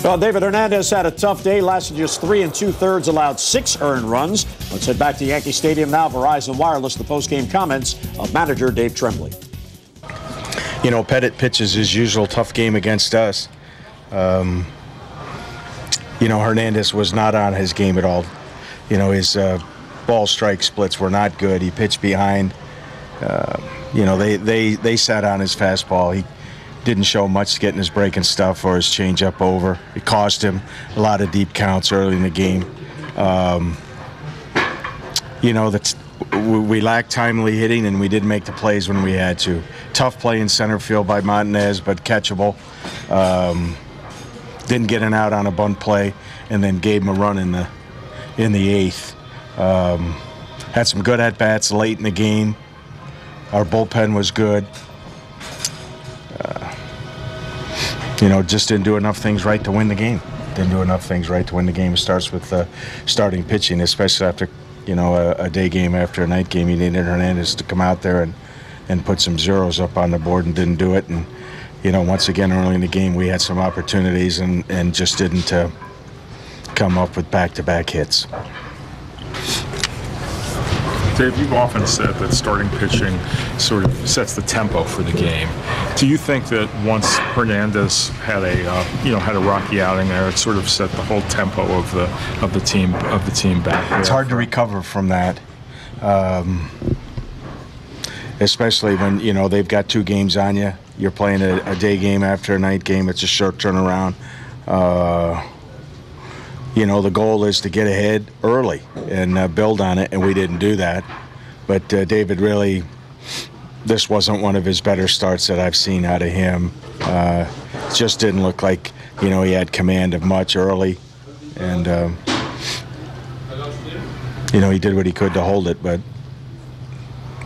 Well, David Hernandez had a tough day, lasted just 3 2/3, allowed 6 earned runs. Let's head back to Yankee Stadium now. Verizon Wireless, the postgame comments of manager Dave Trembley. You know, Pettit pitches his usual tough game against us. You know, Hernandez was not on his game at all. You know, his ball strike splits were not good. He pitched behind. You know, they sat on his fastball. He didn't show much getting his breaking stuff or his changeup over. It cost him a lot of deep counts early in the game. You know, we lacked timely hitting, and we didn't make the plays when we had to. Tough play in center field by Martinez, but catchable. Didn't get an out on a bunt play, and then gave him a run in the 8th. Had some good at-bats late in the game. Our bullpen was good. You know, just didn't do enough things right to win the game. Didn't do enough things right to win the game. It starts with starting pitching, especially after, you know, a day game after a night game. You needed Hernandez to come out there and put some zeros up on the board, and didn't do it. And, you know, once again, early in the game, we had some opportunities and just didn't come up with back-to-back hits. Dave, you've often said that starting pitching sort of sets the tempo for the game. Do you think that once Hernandez had a rocky outing there, it sort of set the whole tempo of the team back? It's hard to recover from that, especially when, you know, they've got 2 games on you. You're playing a day game after a night game. It's a short turnaround. You know, the goal is to get ahead early and build on it, and we didn't do that. But David really, this wasn't one of his better starts that I've seen out of him. Just didn't look like, you know, he had command of much early. And, you know, he did what he could to hold it, but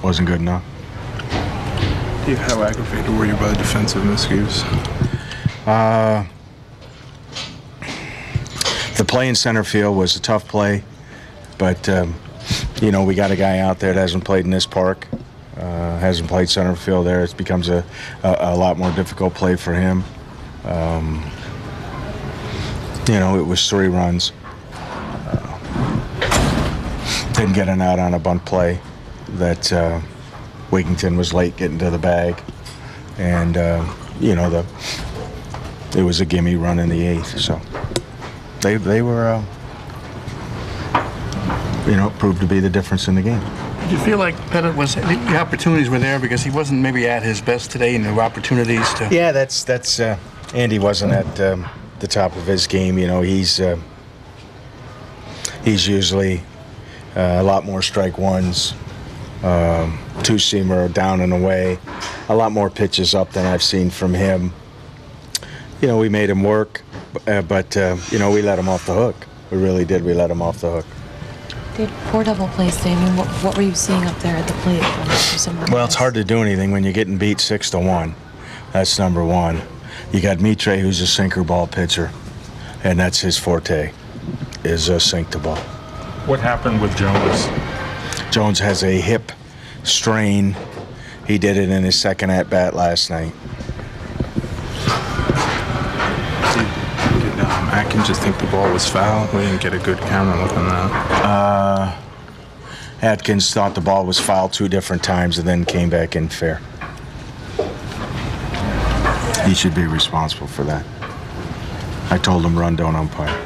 wasn't good enough. How aggravated were you by the defensive miscues? The play in center field was a tough play, but, you know, we got a guy out there that hasn't played in this park, hasn't played center field there. It becomes a lot more difficult play for him. You know, it was 3 runs. Didn't get an out on a bunt play that Wigington was late getting to the bag. And, you know, it was a gimme run in the 8th, so. They were, you know, proved to be the difference in the game. Did you feel like Pettit the opportunities were there because he wasn't maybe at his best today, and there were opportunities to? Yeah, that's Andy wasn't at the top of his game. You know, he's usually a lot more strike ones, 2-seamer down and away, a lot more pitches up than I've seen from him. You know, we made him work. But you know, we let him off the hook. We really did. We let him off the hook. Did 4 double plays today. I mean, what were you seeing up there at the plate? Well, it's hard to do anything when you're getting beat 6-1. That's number one. You got Mitre, who's a sinker ball pitcher, and that's his forte, is a sink to ball. What happened with Jones? Jones has a hip strain. He did it in his second at-bat last night. Atkins just think the ball was foul. We didn't get a good camera look on that. Atkins thought the ball was foul 2 different times and then came back in fair. He should be responsible for that. I told him run, don't umpire.